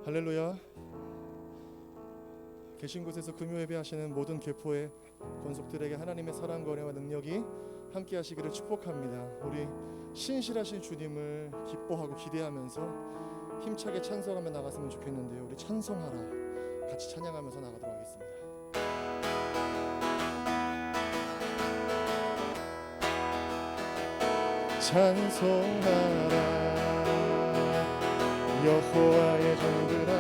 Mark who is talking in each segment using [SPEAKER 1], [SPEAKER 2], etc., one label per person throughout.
[SPEAKER 1] 할렐루야. 계신 곳에서 금요 예배하시는 모든 교포의 권속들에게 하나님의 사랑과 은혜와 능력이 함께 하시기를 축복합니다. 우리 신실하신 주님을 기뻐하고 기대하면서 힘차게 찬송하며 나갔으면 좋겠는데요. 우리 찬송하라 같이 찬양하면서 나가도록 하겠습니다. 찬송하라 여호와의 종들아,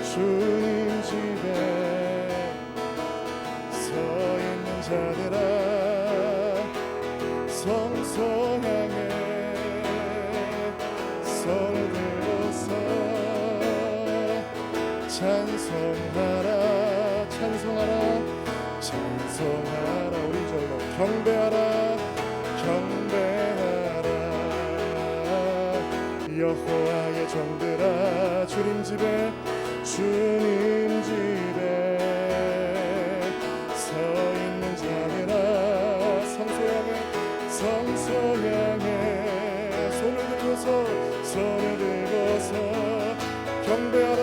[SPEAKER 1] 주님 집에 서 있는 자들아, 성소 향해 손을 들고서 찬송하라 찬송하라 찬송하라. 우리 절로 경배하라 경배하라 여호와의 종들아, 주님 집에 주님 집에 서 있는 자들아, 성소 향해 손을 들고서 경배하라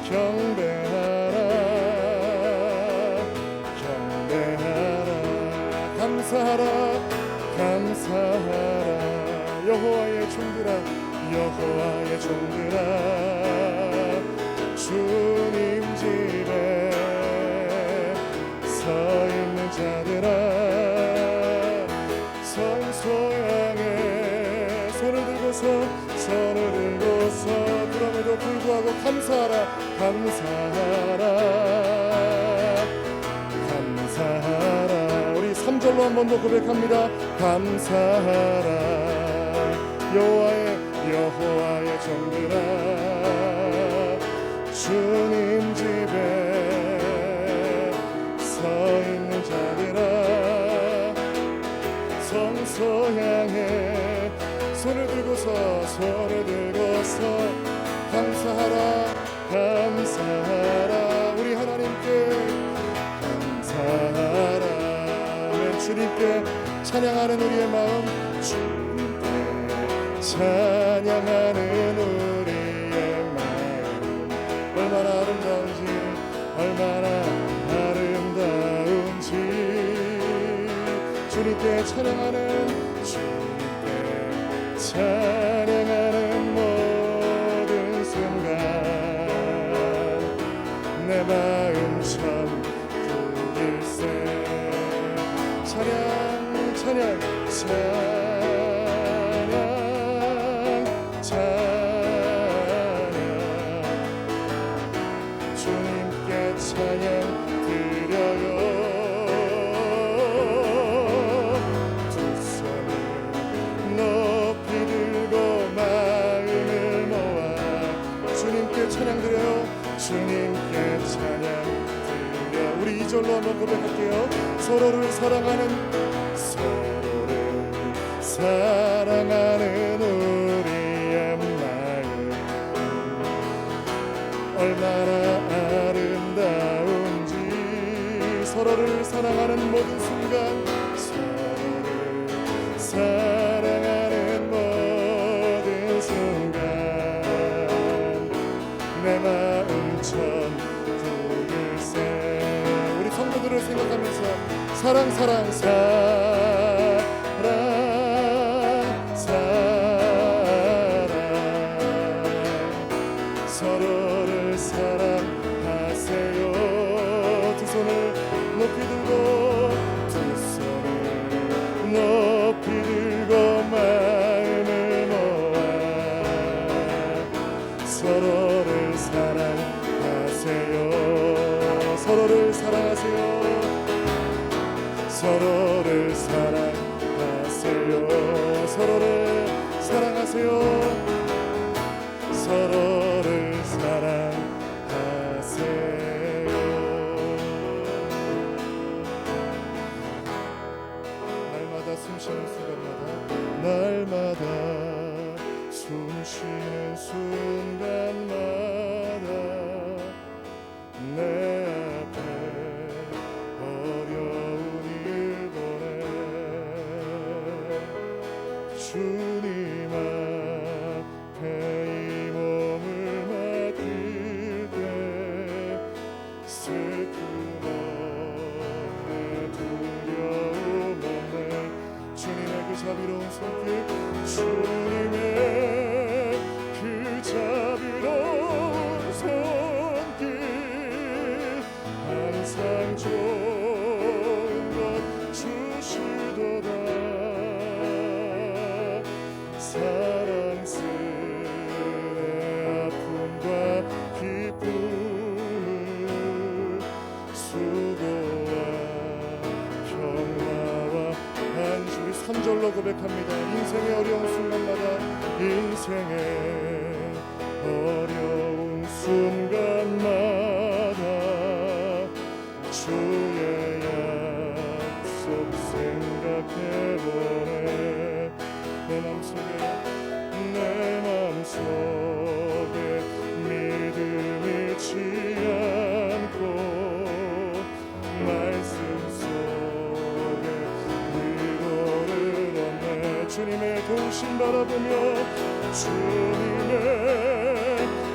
[SPEAKER 1] 경배하라 경배하라 감사하라 감사하라 여호와의 종들아 여호와의 종들아, 주님 집에 서 있는 자들아, 성소 향해 손을 들고서 그럼에도 불구하고 감사하라 감사하라 감사하라. 우리 3절로 한 번 더 고백합니다. 감사하라 여호와의 종들아, 주님 집에 서 있는 자들아, 성소 향해 손을 들고서 감사하라 감사하라. 우리 하나님께 감사하라. 주님께 찬양하는 우리의 마음, 찬양하는 우리의 마음, 얼마나 아름다운지 주님께 찬양하는 모든 순간 내 마음 천국일세. 찬양 주님께 찬양 드려요. 두 손을 높이 들고 마음을 모아 주님께 찬양 드려요. 주님께 찬양 드려. 우리 2절로 한번 고백할게요. 서로를 사랑하는 우리의 마음, 얼마나 아름다운지. 서로를 사랑하는 모든 순간, 서로를 사랑하는 모든 순간 내 마음 천국일세. 우리 성도들을 생각하면서 사랑 서로를 사랑하세요. 두 손을 높이 들고 마음을 모아 서로를 사랑하세요. 서로를 사랑하세요. 서로를 사랑하세요. 서로를 사랑하세요. 날마다 숨쉬는 순간마다 내 앞에 어려운 일 보내 주님 앞에 이 몸 절로 고백합니다. 인생의 어려운 순간마다, 인생의 어려운 순간마다 주의 약속 생각해보네. 내 맘속에 믿음이 지 않고 말씀 속에 위로를 얻네. 주님의 도우심 바라보며, 주님의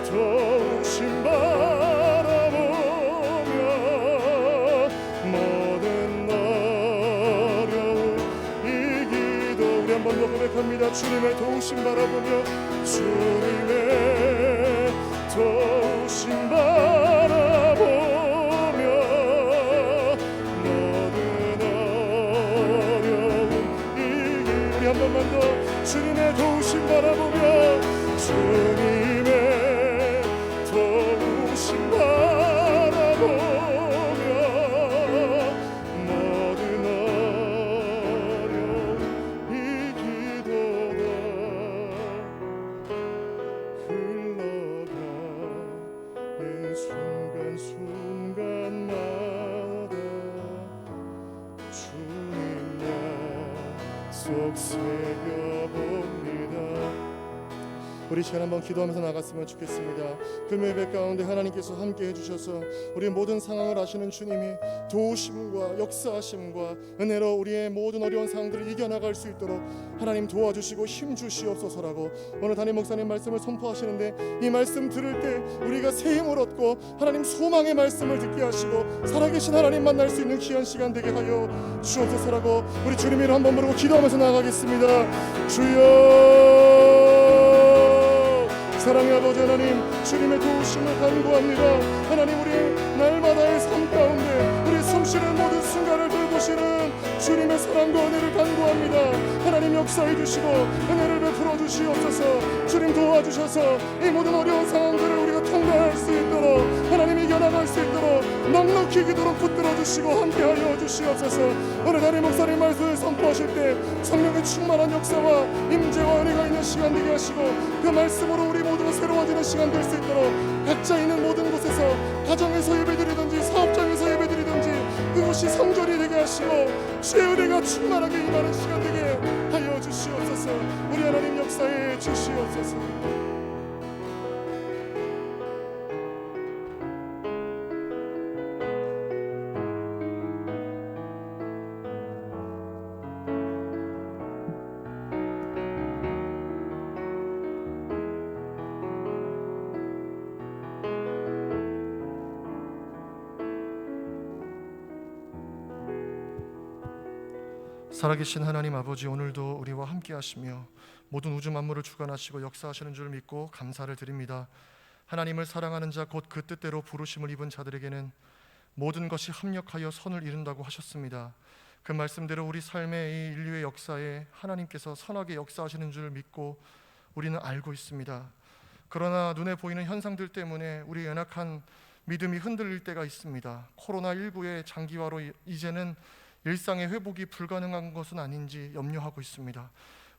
[SPEAKER 1] 도우심 바라보며 모든 어려움 이기도. 우리 한 번 더 고백합니다. 주님의 도우심 바라보며, 주님의 도우심 바라보며 모든 어려움 이기. 우리 한 번만 더. 주님의 도우심 바라보며, 주님의 도우심 바라보며 모든 어려움 이기도다. 흘러가는 순간순간마다 주님 약속 새겨봅니다. 우리 시간 한번 기도하면서 나갔으면 좋겠습니다. 금요 예배 가운데 하나님께서 함께 해주셔서 우리의 모든 상황을 아시는 주님이 도우심과 역사하심과 은혜로 우리의 모든 어려운 상황들을 이겨나갈 수 있도록 하나님 도와주시고 힘주시옵소서라고 오늘 담임 목사님 말씀을 선포하시는데, 이 말씀 들을 때 우리가 새 힘을 얻고 하나님 소망의 말씀을 듣게 하시고 살아계신 하나님 만날 수 있는 귀한 시간 되게 하여 주옵소서라고 우리 주님 이름 한번 부르고 기도하면서 나가겠습니다. 주여, 사랑의 아버지 하나님, 주님의 도우심을 간구합니다. 하나님, 우리 날마다의 삶 가운데 우리 숨쉬는 모든 순간을 돌보시는 주님의 사랑과 은혜를 간구합니다. 하나님 역사해 주시고 은혜를 베풀어 주시옵소서. 주님 도와주셔서 이 모든 어려운 상황들을 우리가 통과할 수 있도록, 하나님 이겨나갈 수 있도록 넉넉히 기도로 붙들어 주시고 함께하여 주시옵소서. 오늘 담임 목사님 말씀을 선포하실 때 성령의 충만한 역사와 임재와 은혜가 있는 시간 되게 하시고, 그 말씀으로 우리 모두가 새로워지는 시간 될 수 있도록 각자 있는 모든 곳에서, 가정에서 예배드리든지 사업장에서 예배드리든지 그곳이 성전이 되게 하시고 주의 은혜가 충만하게 임하는 시간 되게 하여 주시옵소서. 우리 하나님 역사해 주시옵소서. 살아계신 하나님 아버지, 오늘도 우리와 함께 하시며 모든 우주 만물을 주관하시고 역사하시는 줄 믿고 감사를 드립니다. 하나님을 사랑하는 자 곧 그 뜻대로 부르심을 입은 자들에게는 모든 것이 합력하여 선을 이룬다고 하셨습니다. 그 말씀대로 우리 삶의 이 인류의 역사에 하나님께서 선하게 역사하시는 줄 믿고 우리는 알고 있습니다. 그러나 눈에 보이는 현상들 때문에 우리 연약한 믿음이 흔들릴 때가 있습니다. 코로나19의 장기화로 이제는 일상의 회복이 불가능한 것은 아닌지 염려하고 있습니다.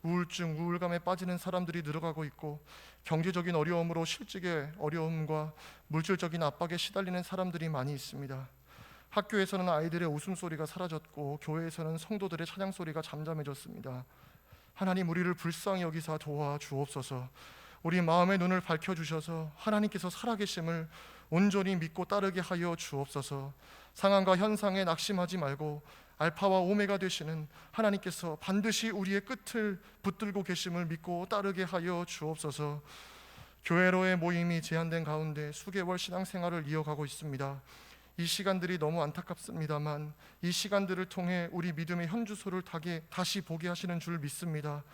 [SPEAKER 1] 우울증, 우울감에 빠지는 사람들이 늘어가고 있고, 경제적인 어려움으로 실직의 어려움과 물질적인 압박에 시달리는 사람들이 많이 있습니다. 학교에서는 아이들의 웃음소리가 사라졌고, 교회에서는 성도들의 찬양소리가 잠잠해졌습니다. 하나님, 우리를 불쌍히 여기사 도와주옵소서. 우리 마음의 눈을 밝혀주셔서 하나님께서 살아계심을 온전히 믿고 따르게 하여 주옵소서. 상황과 현상에 낙심하지 말고 알파와 오메가 되시는 하나님께서 반드시 우리의 끝을 붙들고 계심을 믿고 따르게 하여 주옵소서. 교회로의 모임이 제한된 가운데 수개월 신앙생활을 이어가고 있습니다. 이 시간들이 너무 안타깝습니다만 이 시간들을 통해 우리 믿음의 현주소를 다시 보게 하시는 줄 믿습니다.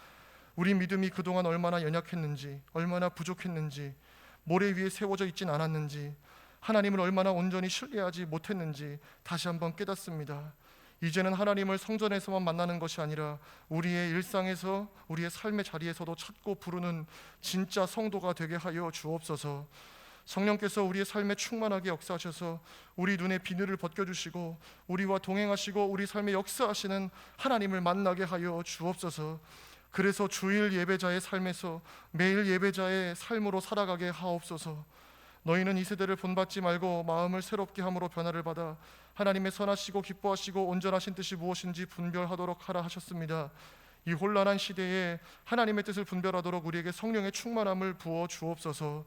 [SPEAKER 1] 우리 믿음이 그동안 얼마나 연약했는지, 얼마나 부족했는지, 모래 위에 세워져 있진 않았는지, 하나님을 얼마나 온전히 신뢰하지 못했는지 다시 한번 깨닫습니다. 이제는 하나님을 성전에서만 만나는 것이 아니라 우리의 일상에서, 우리의 삶의 자리에서도 찾고 부르는 진짜 성도가 되게 하여 주옵소서. 성령께서 우리의 삶에 충만하게 역사하셔서 우리 눈에 비늘을 벗겨주시고 우리와 동행하시고 우리 삶에 역사하시는 하나님을 만나게 하여 주옵소서. 그래서 주일 예배자의 삶에서 매일 예배자의 삶으로 살아가게 하옵소서. 너희는 이 세대를 본받지 말고 마음을 새롭게 함으로 변화를 받아 하나님의 선하시고 기뻐하시고 온전하신 뜻이 무엇인지 분별하도록 하라 하셨습니다. 이 혼란한 시대에 하나님의 뜻을 분별하도록 우리에게 성령의 충만함을 부어 주옵소서.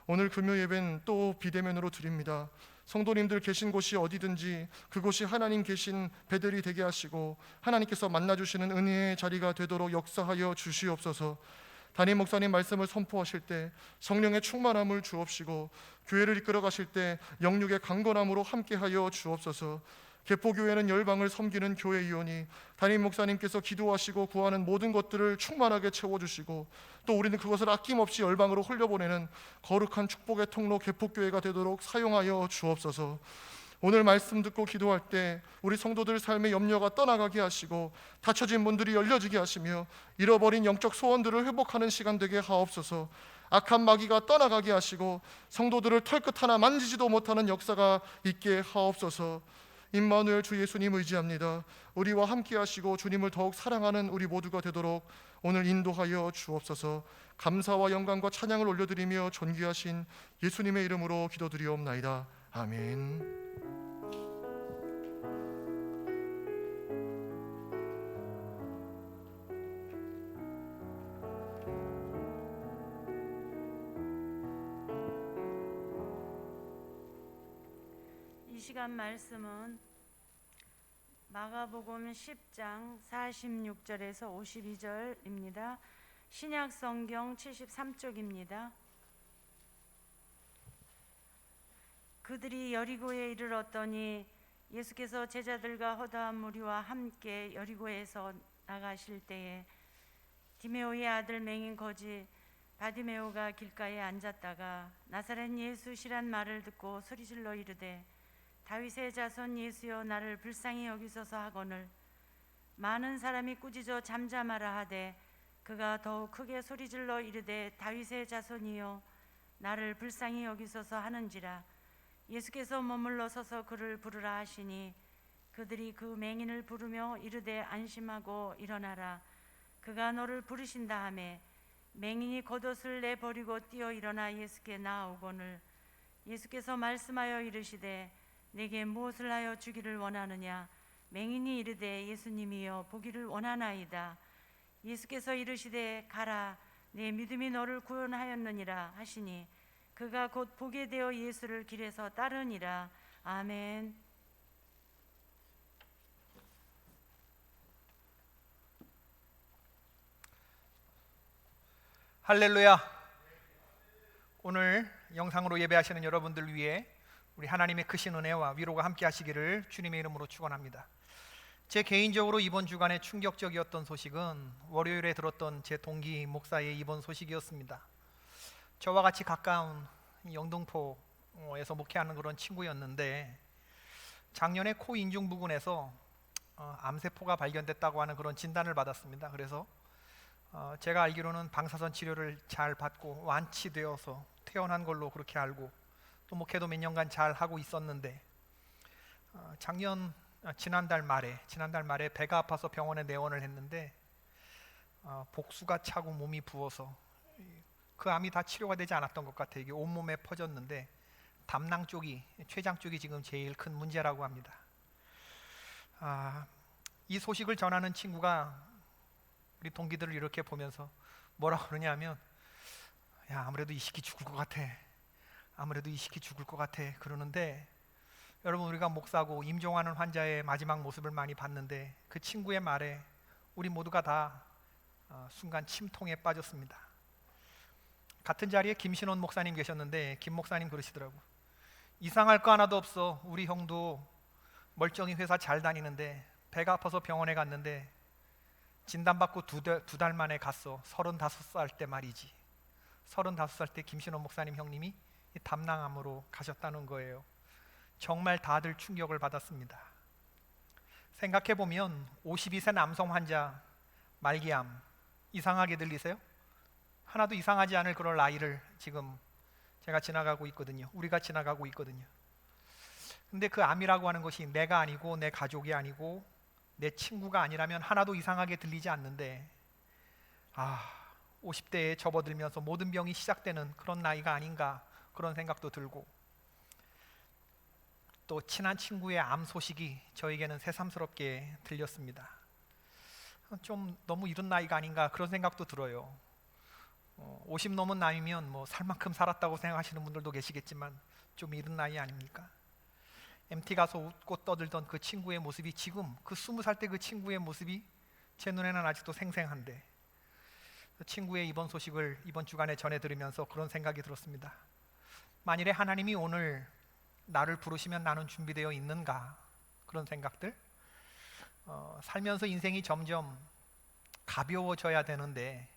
[SPEAKER 1] 오늘 금요 예배는 또 비대면으로 드립니다. 성도님들 계신 곳이 어디든지 그곳이 하나님 계신 베델이 되게 하시고 하나님께서 만나주시는 은혜의 자리가 되도록 역사하여 주시옵소서. 담임 목사님 말씀을 선포하실 때 성령의 충만함을 주옵시고 교회를 이끌어 가실 때 영육의 강건함으로 함께하여 주옵소서. 개포교회는 열방을 섬기는 교회이오니 담임 목사님께서 기도하시고 구하는 모든 것들을 충만하게 채워주시고 또 우리는 그것을 아낌없이 열방으로 흘려보내는 거룩한 축복의 통로 개포교회가 되도록 사용하여 주옵소서. 오늘 말씀 듣고 기도할 때 우리 성도들 삶의 염려가 떠나가게 하시고 닫혀진 문들이 열려지게 하시며 잃어버린 영적 소원들을 회복하는 시간 되게 하옵소서. 악한 마귀가 떠나가게 하시고 성도들을 털끝 하나 만지지도 못하는 역사가 있게 하옵소서. 임마누엘 주 예수님 의지합니다. 우리와 함께 하시고 주님을 더욱 사랑하는 우리 모두가 되도록 오늘 인도하여 주옵소서. 감사와 영광과 찬양을 올려드리며 존귀하신 예수님의 이름으로 기도드리옵나이다. 아멘.
[SPEAKER 2] 이 시간 말씀은 마가복음 10장 46절에서 52절입니다. 신약 성경 73쪽입니다. 그들이 여리고에 이르렀더니 예수께서 제자들과 허다한 무리와 함께 여리고에서 나가실 때에 디메오의 아들 맹인 거지 바디메오가 길가에 앉았다가 나사렛 예수시란 말을 듣고 소리질러 이르되 다윗의 자손 예수여 나를 불쌍히 여기소서 하거늘 많은 사람이 꾸짖어 잠잠하라 하되 그가 더욱 크게 소리질러 이르되 다윗의 자손이여 나를 불쌍히 여기소서 하는지라. 예수께서 머물러 서서 그를 부르라 하시니 그들이 그 맹인을 부르며 이르되 안심하고 일어나라 그가 너를 부르신다 하매 맹인이 겉옷을 내버리고 뛰어 일어나 예수께 나아오거늘 예수께서 말씀하여 이르시되 내게 무엇을 하여 주기를 원하느냐. 맹인이 이르되 예수님이여 보기를 원하나이다. 예수께서 이르시되 가라 내 믿음이 너를 구원하였느니라 하시니 그가 곧 보게 되어 예수를 길에서 따르니라. 아멘.
[SPEAKER 3] 할렐루야. 오늘 영상으로 예배하시는 여러분들 위해 우리 하나님의 크신 은혜와 위로가 함께 하시기를 주님의 이름으로 축원합니다. 제 개인적으로 이번 주간에 충격적이었던 소식은 월요일에 들었던 제 동기 목사의 입원 소식이었습니다. 저와 같이 가까운 영등포에서 목회하는 그런 친구였는데 작년에 코 인중 부근에서 암세포가 발견됐다고 하는 그런 진단을 받았습니다. 그래서 제가 알기로는 방사선 치료를 잘 받고 완치되어서 퇴원한 걸로 그렇게 알고 또 목회도 몇 년간 잘 하고 있었는데 지난달 말에 배가 아파서 병원에 내원을 했는데 복수가 차고 몸이 부어서 그 암이 다 치료가 되지 않았던 것 같아요. 이게 온몸에 퍼졌는데 담낭 쪽이, 췌장 쪽이 지금 제일 큰 문제라고 합니다. 이 소식을 전하는 친구가 우리 동기들을 이렇게 보면서 뭐라 그러냐면 야 아무래도 이 시기 죽을 것 같아. 아무래도 이 시기 죽을 것 같아 그러는데 여러분 우리가 목사고 임종하는 환자의 마지막 모습을 많이 봤는데 그 친구의 말에 우리 모두가 다 순간 침통에 빠졌습니다. 같은 자리에 김신원 목사님 계셨는데 김 목사님 그러시더라고. 이상할 거 하나도 없어. 우리 형도 멀쩡히 회사 잘 다니는데 배가 아파서 병원에 갔는데 진단받고 두 달 만에 갔어. 35살 때 말이지. 35살 때 김신원 목사님 형님이 담낭암으로 가셨다는 거예요. 정말 다들 충격을 받았습니다. 생각해보면 52세 남성 환자 말기암 이상하게 들리세요? 하나도 이상하지 않을 그런 나이를 지금 제가 지나가고 있거든요. 우리가 지나가고 있거든요. 근데 그 암이라고 하는 것이 내가 아니고 내 가족이 아니고 내 친구가 아니라면 하나도 이상하게 들리지 않는데 50대에 접어들면서 모든 병이 시작되는 그런 나이가 아닌가 그런 생각도 들고, 또 친한 친구의 암 소식이 저에게는 새삼스럽게 들렸습니다. 좀 너무 이른 나이가 아닌가 그런 생각도 들어요. 50 넘은 나이면 뭐 살 만큼 살았다고 생각하시는 분들도 계시겠지만 좀 이른 나이 아닙니까? MT 가서 웃고 떠들던 그 친구의 모습이 지금 그 20살 때 그 친구의 모습이 제 눈에는 아직도 생생한데, 그 친구의 입원 소식을 이번 주간에 전해 들으면서 그런 생각이 들었습니다. 만일에 하나님이 오늘 나를 부르시면 나는 준비되어 있는가, 그런 생각들. 살면서 인생이 점점 가벼워져야 되는데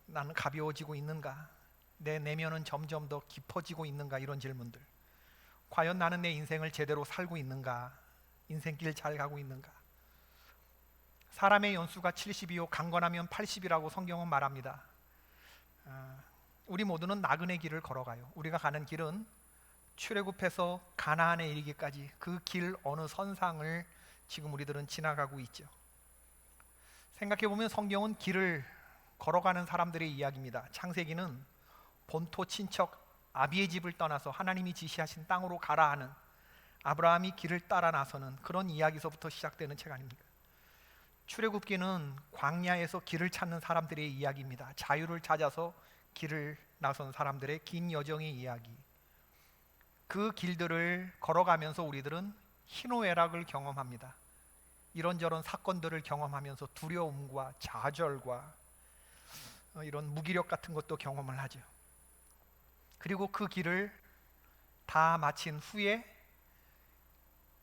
[SPEAKER 3] 나는 가벼워지고 있는가, 내 내면은 점점 더 깊어지고 있는가, 이런 질문들. 과연 나는 내 인생을 제대로 살고 있는가, 인생길 잘 가고 있는가. 사람의 연수가 70이요 강건하면 80이라고 성경은 말합니다. 우리 모두는 나그네 길을 걸어가요. 우리가 가는 길은 출애굽해서 가나안에 이르기까지 그 길 어느 선상을 지금 우리들은 지나가고 있죠. 생각해보면 성경은 길을 걸어가는 사람들의 이야기입니다. 창세기는 본토 친척 아비의 집을 떠나서 하나님이 지시하신 땅으로 가라 하는 아브라함이 길을 따라 나서는 그런 이야기서부터 시작되는 책 아닙니까? 출애굽기는 광야에서 길을 찾는 사람들의 이야기입니다. 자유를 찾아서 길을 나선 사람들의 긴 여정의 이야기. 그 길들을 걸어가면서 우리들은 희노애락을 경험합니다. 이런저런 사건들을 경험하면서 두려움과 좌절과 이런 무기력 같은 것도 경험을 하죠. 그리고 그 길을 다 마친 후에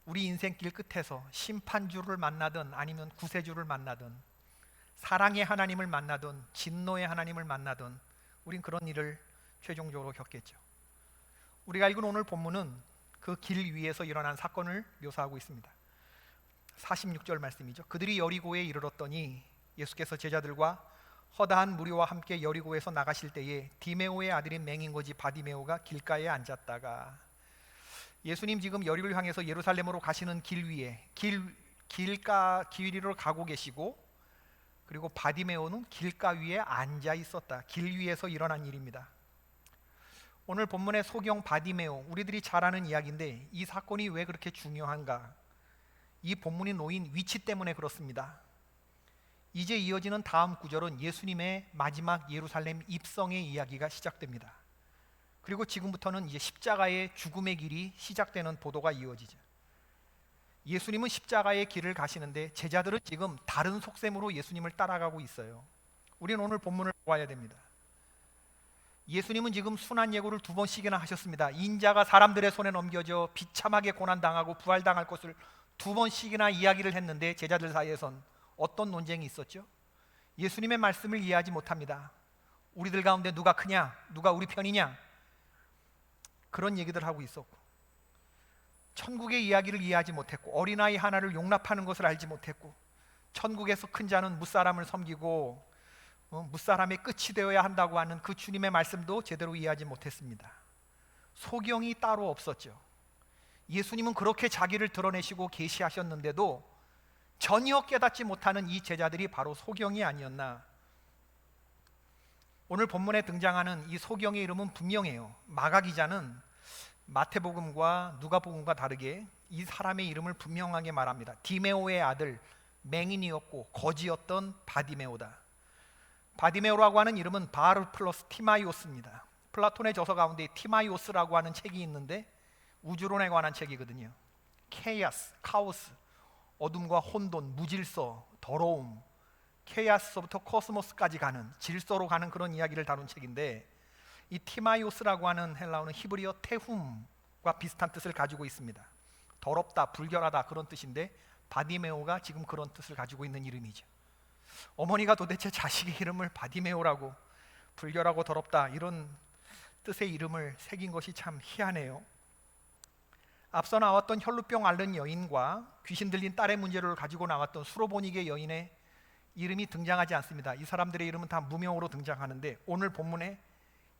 [SPEAKER 3] 우리 인생길 끝에서 심판주를 만나든 아니면 구세주를 만나든 사랑의 하나님을 만나든 진노의 하나님을 만나든 우린 그런 일을 최종적으로 겪겠죠. 우리가 읽은 오늘 본문은 그 길 위에서 일어난 사건을 묘사하고 있습니다. 46절 말씀이죠. 그들이 여리고에 이르렀더니 예수께서 제자들과 허다한 무리와 함께 여리고에서 나가실 때에 디메오의 아들인 맹인거지 바디메오가 길가에 앉았다가, 예수님 지금 여리고를 향해서 예루살렘으로 가시는 길 위에 길가 위로 가고 계시고, 그리고 바디메오는 길가 위에 앉아 있었다. 길 위에서 일어난 일입니다. 오늘 본문의 소경 바디메오, 우리들이 잘 아는 이야기인데 이 사건이 왜 그렇게 중요한가? 이 본문이 놓인 위치 때문에 그렇습니다. 이제 이어지는 다음 구절은 예수님의 마지막 예루살렘 입성의 이야기가 시작됩니다. 그리고 지금부터는 이제 십자가의 죽음의 길이 시작되는 보도가 이어지죠. 예수님은 십자가의 길을 가시는데 제자들은 지금 다른 속셈으로 예수님을 따라가고 있어요. 우리는 오늘 본문을 봐야 됩니다. 예수님은 지금 순환 예고를 2번씩이나 하셨습니다. 인자가 사람들의 손에 넘겨져 비참하게 고난당하고 부활당할 것을 2번씩이나 이야기를 했는데 제자들 사이에선 어떤 논쟁이 있었죠? 예수님의 말씀을 이해하지 못합니다. 우리들 가운데 누가 크냐? 누가 우리 편이냐? 그런 얘기들 하고 있었고, 천국의 이야기를 이해하지 못했고, 어린아이 하나를 용납하는 것을 알지 못했고, 천국에서 큰 자는 무사람을 섬기고 무사람의 끝이 되어야 한다고 하는 그 주님의 말씀도 제대로 이해하지 못했습니다. 소경이 따로 없었죠. 예수님은 그렇게 자기를 드러내시고 계시하셨는데도 전혀 깨닫지 못하는 이 제자들이 바로 소경이 아니었나. 오늘 본문에 등장하는 이 소경의 이름은 분명해요. 마가 기자는 마태복음과 누가복음과 다르게 이 사람의 이름을 분명하게 말합니다. 디메오의 아들, 맹인이었고 거지였던 바디메오다. 바디메오라고 하는 이름은 바르 플러스 티마이오스입니다. 플라톤의 저서 가운데 티마이오스라고 하는 책이 있는데 우주론에 관한 책이거든요. 케이아스, 카오스, 어둠과 혼돈, 무질서, 더러움, 케이아스서부터 코스모스까지 가는, 질서로 가는 그런 이야기를 다룬 책인데, 이 티마이오스라고 하는 헬라어는 히브리어 테훔과 비슷한 뜻을 가지고 있습니다. 더럽다, 불결하다 그런 뜻인데 바디메오가 지금 그런 뜻을 가지고 있는 이름이죠. 어머니가 도대체 자식의 이름을 바디메오라고, 불결하고 더럽다 이런 뜻의 이름을 새긴 것이 참 희한해요. 앞서 나왔던 혈루병 앓는 여인과 귀신 들린 딸의 문제를 가지고 나왔던 수로보니게 여인의 이름이 등장하지 않습니다. 이 사람들의 이름은 다 무명으로 등장하는데 오늘 본문에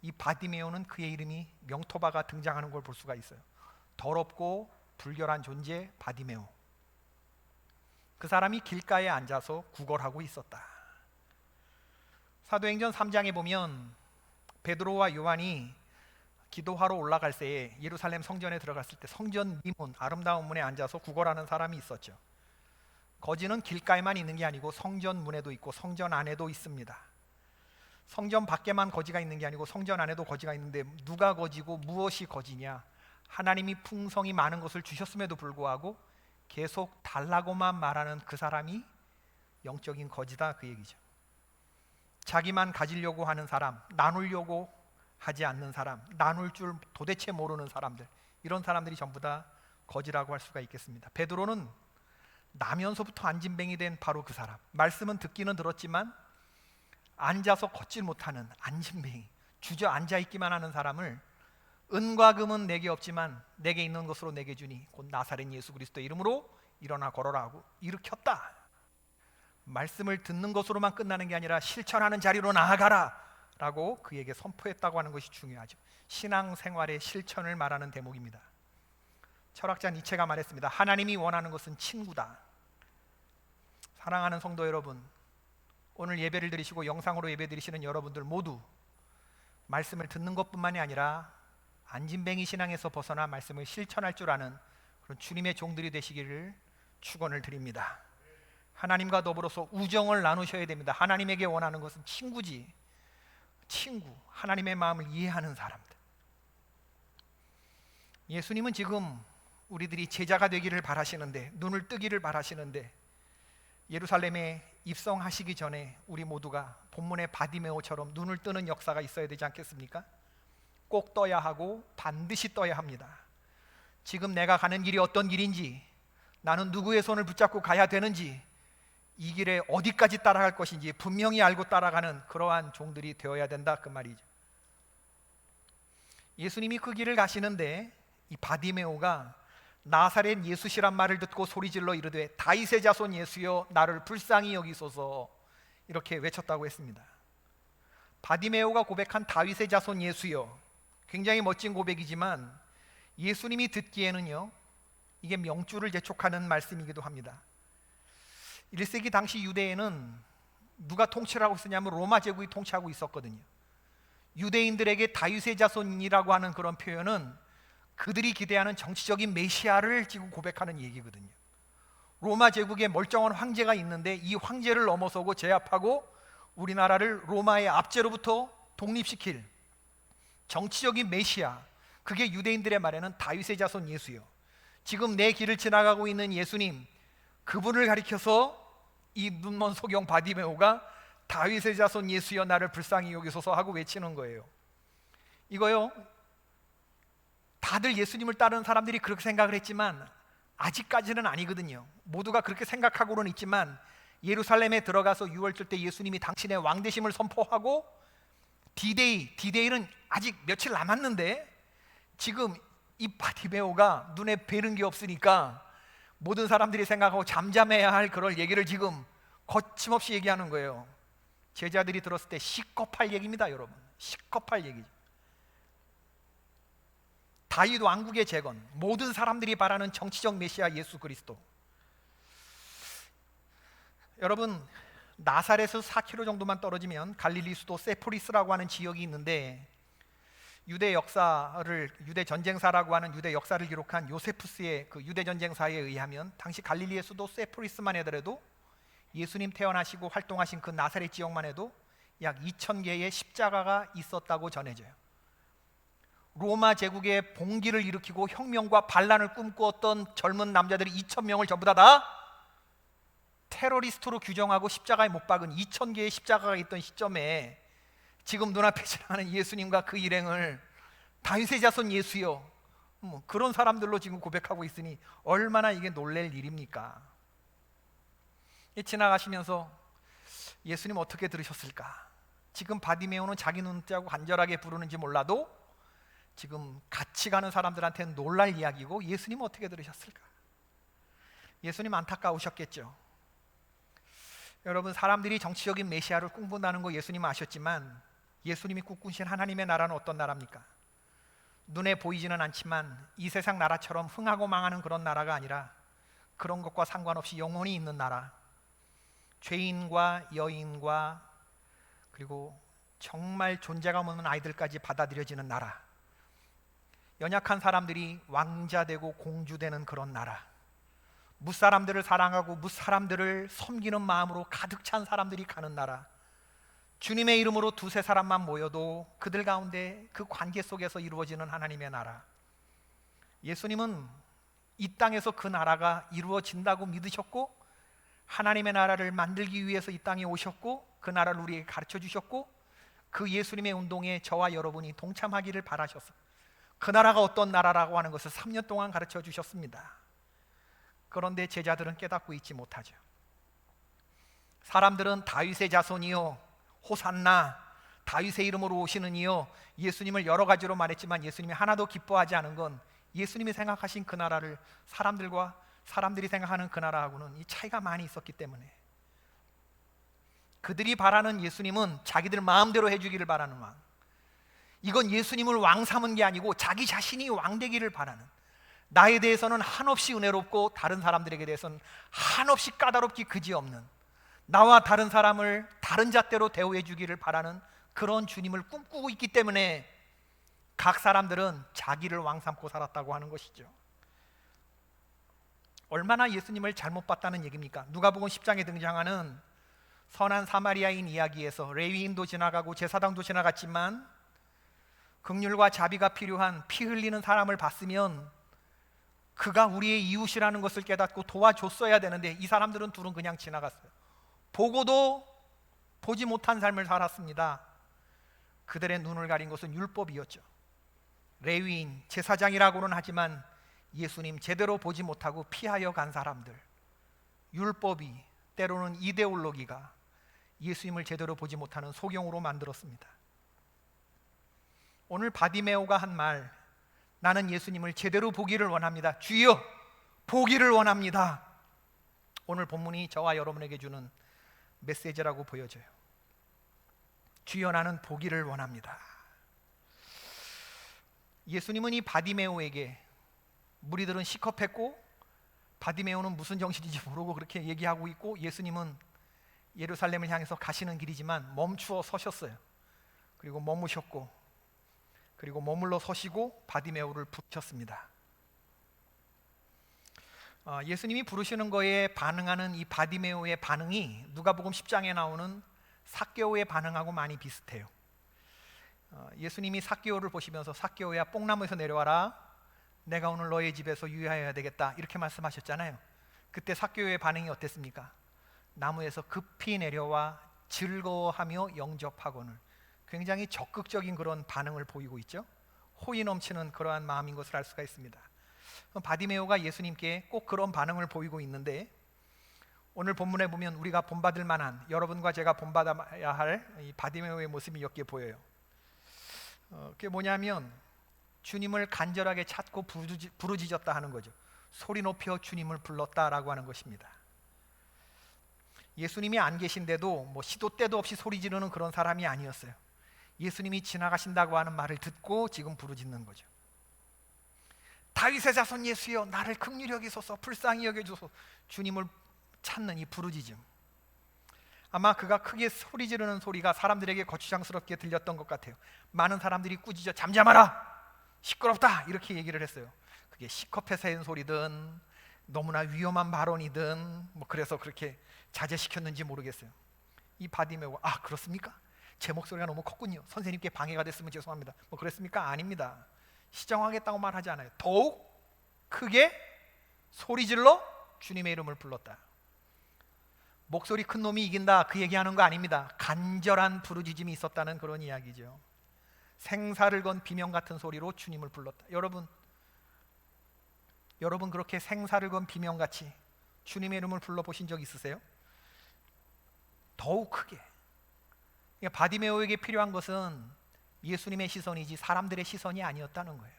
[SPEAKER 3] 이 바디메오는 그의 이름이 명토바가 등장하는 걸 볼 수가 있어요. 더럽고 불결한 존재 바디메오. 그 사람이 길가에 앉아서 구걸하고 있었다. 사도행전 3장에 보면 베드로와 요한이 기도하러 올라갈 때에 예루살렘 성전에 들어갔을 때 성전 미문, 아름다운 문에 앉아서 구걸하는 사람이 있었죠. 거지는 길가에만 있는 게 아니고 성전 문에도 있고 성전 안에도 있습니다. 성전 밖에만 거지가 있는 게 아니고 성전 안에도 거지가 있는데 누가 거지고 무엇이 거지냐? 하나님이 풍성이 많은 것을 주셨음에도 불구하고 계속 달라고만 말하는 그 사람이 영적인 거지다, 그 얘기죠. 자기만 가지려고 하는 사람, 나누려고 하지 않는 사람, 나눌 줄 도대체 모르는 사람들, 이런 사람들이 전부 다 거지라고 할 수가 있겠습니다. 베드로는 나면서부터 안진뱅이 된 바로 그 사람, 말씀은 듣기는 들었지만 앉아서 걷질 못하는 안진뱅이, 주저앉아 있기만 하는 사람을 은과 금은 내게 없지만 내게 있는 것으로 내게 주니 곧 나사렛 예수 그리스도의 이름으로 일어나 걸어라 하고 일으켰다. 말씀을 듣는 것으로만 끝나는 게 아니라 실천하는 자리로 나아가라 라고 그에게 선포했다고 하는 것이 중요하죠. 신앙생활의 실천을 말하는 대목입니다. 철학자 니체가 말했습니다. 하나님이 원하는 것은 친구다. 사랑하는 성도 여러분, 오늘 예배를 드리시고 영상으로 예배 드리시는 여러분들 모두 말씀을 듣는 것뿐만이 아니라 안진뱅이 신앙에서 벗어나 말씀을 실천할 줄 아는 그런 주님의 종들이 되시기를 축원을 드립니다. 하나님과 더불어서 우정을 나누셔야 됩니다. 하나님에게 원하는 것은 친구지. 친구, 하나님의 마음을 이해하는 사람들. 예수님은 지금 우리들이 제자가 되기를 바라시는데, 눈을 뜨기를 바라시는데, 예루살렘에 입성하시기 전에 우리 모두가 본문의 바디메오처럼 눈을 뜨는 역사가 있어야 되지 않겠습니까? 꼭 떠야 하고 반드시 떠야 합니다. 지금 내가 가는 길이 어떤 길인지, 나는 누구의 손을 붙잡고 가야 되는지, 이 길에 어디까지 따라갈 것인지 분명히 알고 따라가는 그러한 종들이 되어야 된다, 그 말이죠. 예수님이 그 길을 가시는데 이 바디메오가 나사렛 예수시란 말을 듣고 소리질러 이르되 다윗의 자손 예수여 나를 불쌍히 여기소서, 이렇게 외쳤다고 했습니다. 바디메오가 고백한 다윗의 자손 예수여, 굉장히 멋진 고백이지만 예수님이 듣기에는요, 이게 명줄을 재촉하는 말씀이기도 합니다. 1세기 당시 유대에는 누가 통치를 하고 있었냐면 로마 제국이 통치하고 있었거든요. 유대인들에게 다윗의 자손이라고 하는 그런 표현은 그들이 기대하는 정치적인 메시아를 지금 고백하는 얘기거든요. 로마 제국에 멀쩡한 황제가 있는데 이 황제를 넘어서고 제압하고 우리나라를 로마의 압제로부터 독립시킬 정치적인 메시아, 그게 유대인들의 말에는 다윗의 자손 예수요. 지금 내 길을 지나가고 있는 예수님, 그분을 가리켜서 이 눈먼 소경 바디메오가 다윗의 자손 예수여 나를 불쌍히 여기소서 하고 외치는 거예요. 이거요, 다들 예수님을 따르는 사람들이 그렇게 생각을 했지만 아직까지는 아니거든요. 모두가 그렇게 생각하고는 있지만 예루살렘에 들어가서 유월절 때 예수님이 당신의 왕되심을 선포하고 디데이는 아직 며칠 남았는데 지금 이 바디메오가 눈에 뵈는 게 없으니까 모든 사람들이 생각하고 잠잠해야 할 그럴 얘기를 지금 거침없이 얘기하는 거예요. 제자들이 들었을 때 시겁할 얘기입니다, 여러분. 시겁할 얘기죠. 다윗 왕국의 재건, 모든 사람들이 바라는 정치적 메시아 예수 그리스도. 여러분, 나사렛에서 4km 정도만 떨어지면 갈릴리 수도 세포리스라고 하는 지역이 있는데 유대 전쟁사라고 하는 유대 역사를 기록한 요세푸스의 그 유대 전쟁사에 의하면 당시 갈릴리의 수도 세포리스만 해더라도 예수님 태어나시고 활동하신 그 나사렛 지역만 해도 약 2,000개의 십자가가 있었다고 전해져요. 로마 제국의 봉기를 일으키고 혁명과 반란을 꿈꾸었던 젊은 남자들이 2,000명을 전부 다 테러리스트로 규정하고 십자가에 못 박은 2,000개의 십자가가 있던 시점에 지금 눈앞에 지나가는 예수님과 그 일행을 다윗의 자손 예수여, 그런 사람들로 지금 고백하고 있으니 얼마나 이게 놀랄 일입니까? 지나가시면서 예수님 어떻게 들으셨을까? 지금 바디메오는 자기 눈뜨고 간절하게 부르는지 몰라도 지금 같이 가는 사람들한테는 놀랄 이야기고 예수님 어떻게 들으셨을까? 예수님 안타까우셨겠죠. 여러분, 사람들이 정치적인 메시아를 꿈꾼다는 거 예수님은 아셨지만 예수님이 꿈꾸신 하나님의 나라는 어떤 나라입니까? 눈에 보이지는 않지만 이 세상 나라처럼 흥하고 망하는 그런 나라가 아니라 그런 것과 상관없이 영원히 있는 나라, 죄인과 여인과 그리고 정말 존재감 없는 아이들까지 받아들여지는 나라, 연약한 사람들이 왕자 되고 공주 되는 그런 나라, 무사람들을 사랑하고 무사람들을 섬기는 마음으로 가득 찬 사람들이 가는 나라, 주님의 이름으로 두세 사람만 모여도 그들 가운데 그 관계 속에서 이루어지는 하나님의 나라. 예수님은 이 땅에서 그 나라가 이루어진다고 믿으셨고 하나님의 나라를 만들기 위해서 이 땅에 오셨고 그 나라를 우리에게 가르쳐 주셨고 그 예수님의 운동에 저와 여러분이 동참하기를 바라셨어요. 그 나라가 어떤 나라라고 하는 것을 3년 동안 가르쳐 주셨습니다. 그런데 제자들은 깨닫고 있지 못하죠. 사람들은 다윗의 자손이요 호산나, 다윗의 이름으로 오시는 이요, 예수님을 여러 가지로 말했지만 예수님이 하나도 기뻐하지 않은 건 예수님이 생각하신 그 나라를 사람들이 생각하는 그 나라하고는 이 차이가 많이 있었기 때문에, 그들이 바라는 예수님은 자기들 마음대로 해주기를 바라는 왕, 이건 예수님을 왕 삼은 게 아니고 자기 자신이 왕 되기를 바라는, 나에 대해서는 한없이 은혜롭고 다른 사람들에게 대해서는 한없이 까다롭기 그지없는, 나와 다른 사람을 다른 잣대로 대우해 주기를 바라는 그런 주님을 꿈꾸고 있기 때문에 각 사람들은 자기를 왕 삼고 살았다고 하는 것이죠. 얼마나 예수님을 잘못 봤다는 얘기입니까? 누가복음 10장에 등장하는 선한 사마리아인 이야기에서 레위인도 지나가고 제사장도 지나갔지만 긍휼과 자비가 필요한 피 흘리는 사람을 봤으면 그가 우리의 이웃이라는 것을 깨닫고 도와줬어야 되는데 이 사람들은 둘은 그냥 지나갔어요. 보고도 보지 못한 삶을 살았습니다. 그들의 눈을 가린 것은 율법이었죠. 레위인, 제사장이라고는 하지만 예수님 제대로 보지 못하고 피하여 간 사람들, 율법이, 때로는 이데올로기가 예수님을 제대로 보지 못하는 소경으로 만들었습니다. 오늘 바디메오가 한 말, 나는 예수님을 제대로 보기를 원합니다. 주여 보기를 원합니다. 오늘 본문이 저와 여러분에게 주는 메시지라고 보여져요. 주여 나는 보기를 원합니다. 예수님은 이 바디메오에게, 무리들은 시겁했고 바디메오는 무슨 정신인지 모르고 그렇게 얘기하고 있고, 예수님은 예루살렘을 향해서 가시는 길이지만 멈추어 서셨어요. 그리고 머무셨고, 그리고 머물러 서시고 바디메오를 부르셨습니다. 예수님이 부르시는 거에 반응하는 이 바디메오의 반응이 누가복음 10장에 나오는 삭개오의 반응하고 많이 비슷해요. 예수님이 삭개오를 보시면서 삭개오야 뽕나무에서 내려와라, 내가 오늘 너의 집에서 유의하여야 되겠다, 이렇게 말씀하셨잖아요. 그때 삭개오의 반응이 어땠습니까? 나무에서 급히 내려와 즐거워하며 영접하거늘, 굉장히 적극적인 그런 반응을 보이고 있죠. 호의 넘치는 그러한 마음인 것을 알 수가 있습니다. 바디메오가 예수님께 꼭 그런 반응을 보이고 있는데, 오늘 본문에 보면 우리가 본받을 만한, 여러분과 제가 본받아야 할 이 바디메오의 모습이 몇 개 보여요. 그게 뭐냐면 주님을 간절하게 찾고 부르짖었다 하는 거죠. 소리 높여 주님을 불렀다라고 하는 것입니다. 예수님이 안 계신데도 시도 때도 없이 소리 지르는 그런 사람이 아니었어요. 예수님이 지나가신다고 하는 말을 듣고 지금 부르짖는 거죠. 다윗의 자손 예수여 나를 긍휼히 여기소서, 불쌍히 여겨주소서. 주님을 찾는 이 부르짖음, 아마 그가 크게 소리 지르는 소리가 사람들에게 거추장스럽게 들렸던 것 같아요. 많은 사람들이 꾸짖어 잠잠하라, 시끄럽다, 이렇게 얘기를 했어요. 그게 시커패서 한 소리든 너무나 위험한 발언이든 그래서 그렇게 자제시켰는지 모르겠어요. 이 바디메오가 그렇습니까? 제 목소리가 너무 컸군요. 선생님께 방해가 됐으면 죄송합니다. 그랬습니까? 아닙니다. 시정하겠다고 말하지 않아요. 더욱 크게 소리질러 주님의 이름을 불렀다. 목소리 큰 놈이 이긴다, 그 얘기하는 거 아닙니다. 간절한 부르짖음이 있었다는 그런 이야기죠. 생사를 건 비명 같은 소리로 주님을 불렀다. 여러분 그렇게 생사를 건 비명같이 주님의 이름을 불러보신 적 있으세요? 더욱 크게. 바디메오에게 필요한 것은 예수님의 시선이지 사람들의 시선이 아니었다는 거예요.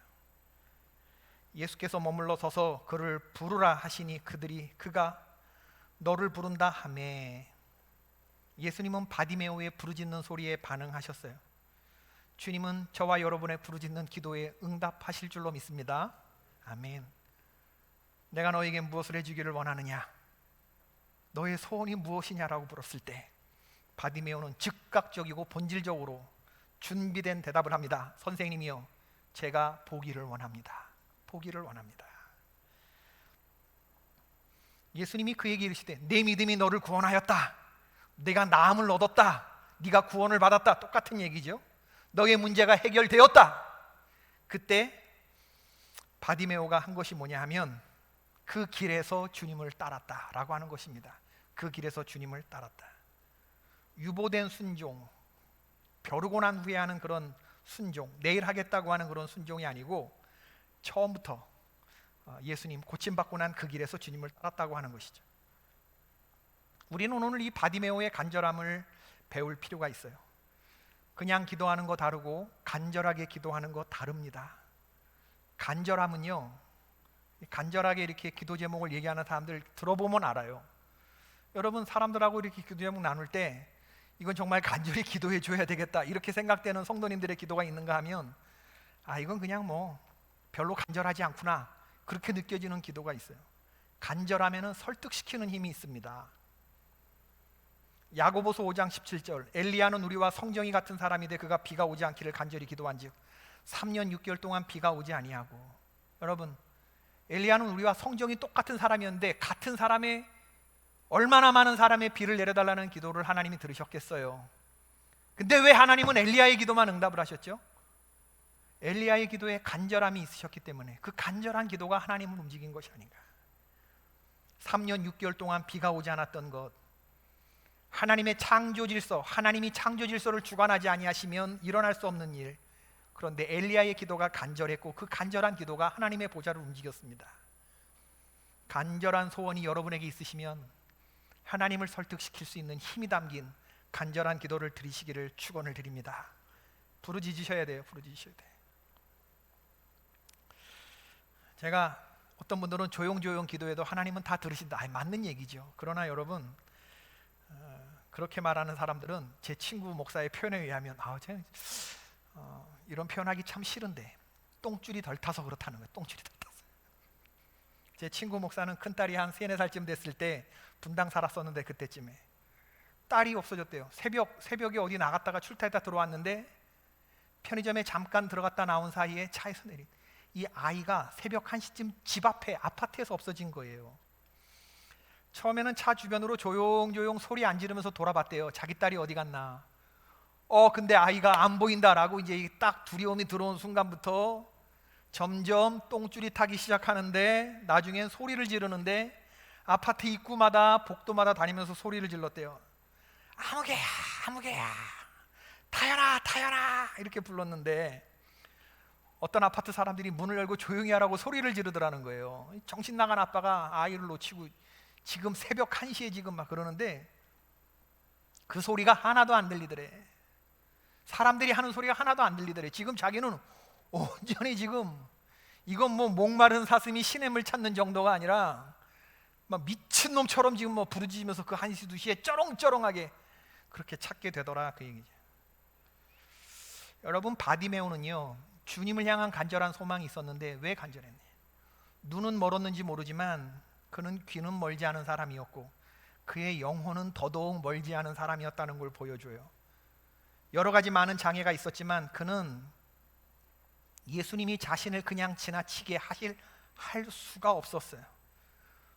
[SPEAKER 3] 예수께서 머물러 서서 그를 부르라 하시니 그가 너를 부른다 하매 예수님은 바디메오의 부르짖는 소리에 반응하셨어요. 주님은 저와 여러분의 부르짖는 기도에 응답하실 줄로 믿습니다. 아멘. 내가 너에게 무엇을 해주기를 원하느냐, 너의 소원이 무엇이냐라고 물었을 때 바디메오는 즉각적이고 본질적으로 준비된 대답을 합니다. 선생님이요, 제가 보기를 원합니다. 보기를 원합니다. 예수님이 그에게 이르시되 내 믿음이 너를 구원하였다. 내가 나음을 얻었다. 네가 구원을 받았다. 똑같은 얘기죠. 너의 문제가 해결되었다. 그때 바디메오가 한 것이 뭐냐 하면 그 길에서 주님을 따랐다라고 하는 것입니다. 그 길에서 주님을 따랐다. 유보된 순종, 벼르고 난 후에 하는 그런 순종, 내일 하겠다고 하는 그런 순종이 아니고 처음부터 예수님 고침받고 난 그 길에서 주님을 따랐다고 하는 것이죠. 우리는 오늘 이 바디메오의 간절함을 배울 필요가 있어요. 그냥 기도하는 거 다르고 간절하게 기도하는 거 다릅니다. 간절함은요, 간절하게 이렇게 기도 제목을 얘기하는 사람들 들어보면 알아요. 여러분, 사람들하고 이렇게 기도 제목 나눌 때 이건 정말 간절히 기도해 줘야 되겠다 이렇게 생각되는 성도님들의 기도가 있는가 하면 이건 그냥 뭐 별로 간절하지 않구나 그렇게 느껴지는 기도가 있어요. 간절하면은 설득시키는 힘이 있습니다. 야고보서 5장 17절, 엘리야는 우리와 성정이 같은 사람이되 그가 비가 오지 않기를 간절히 기도한즉 3년 6개월 동안 비가 오지 아니하고. 여러분, 엘리야는 우리와 성정이 똑같은 사람이었는데 같은 사람의 얼마나 많은 사람의 비를 내려달라는 기도를 하나님이 들으셨겠어요. 근데 왜 하나님은 엘리야의 기도만 응답을 하셨죠? 엘리야의 기도에 간절함이 있으셨기 때문에 그 간절한 기도가 하나님을 움직인 것이 아닌가. 3년 6개월 동안 비가 오지 않았던 것, 하나님의 창조 질서, 하나님이 창조 질서를 주관하지 아니하시면 일어날 수 없는 일. 그런데 엘리야의 기도가 간절했고 그 간절한 기도가 하나님의 보좌를 움직였습니다. 간절한 소원이 여러분에게 있으시면 하나님을 설득시킬 수 있는 힘이 담긴 간절한 기도를 드리시기를 축원을 드립니다. 부르짖으셔야 돼요. 부르짖으셔야 돼요. 제가 어떤 분들은 조용조용 기도해도 하나님은 다 들으신다. 맞는 얘기죠. 그러나 여러분, 그렇게 말하는 사람들은 제 친구 목사의 표현에 의하면 이런 표현하기 참 싫은데 똥줄이 덜 타서 그렇다는 거예요. 똥줄이 덜 타서. 제 친구 목사는 큰딸이 한 3, 4살쯤 됐을 때 분당 살았었는데 그때쯤에 딸이 없어졌대요. 새벽에 어디 나갔다가 출타했다 들어왔는데 편의점에 잠깐 들어갔다 나온 사이에 차에서 내린 이 아이가 새벽 1시쯤 집 앞에 아파트에서 없어진 거예요. 처음에는 차 주변으로 조용조용 소리 안 지르면서 돌아봤대요. 자기 딸이 어디 갔나. 근데 아이가 안 보인다라고 이제 딱 두려움이 들어온 순간부터 점점 똥줄이 타기 시작하는데 나중엔 소리를 지르는데 아파트 입구마다 복도마다 다니면서 소리를 질렀대요. 아무개야, 아무개야, 타연아, 타연아 이렇게 불렀는데 어떤 아파트 사람들이 문을 열고 조용히 하라고 소리를 지르더라는 거예요. 정신 나간 아빠가 아이를 놓치고 지금 새벽 1시에 지금 막 그러는데 그 소리가 하나도 안 들리더래. 사람들이 하는 소리가 하나도 안 들리더래. 지금 자기는 온전히 지금 이건 뭐 목마른 사슴이 시냇물 찾는 정도가 아니라 막 미친놈처럼 지금 뭐 부르짖으면서 그 1시, 2시에 쩌렁쩌렁하게 그렇게 찾게 되더라 그 얘기죠. 여러분, 바디메오는요 주님을 향한 간절한 소망이 있었는데 왜 간절했냐? 눈은 멀었는지 모르지만 그는 귀는 멀지 않은 사람이었고 그의 영혼은 더더욱 멀지 않은 사람이었다는 걸 보여줘요. 여러 가지 많은 장애가 있었지만 그는 예수님이 자신을 그냥 지나치게 할 수가 없었어요.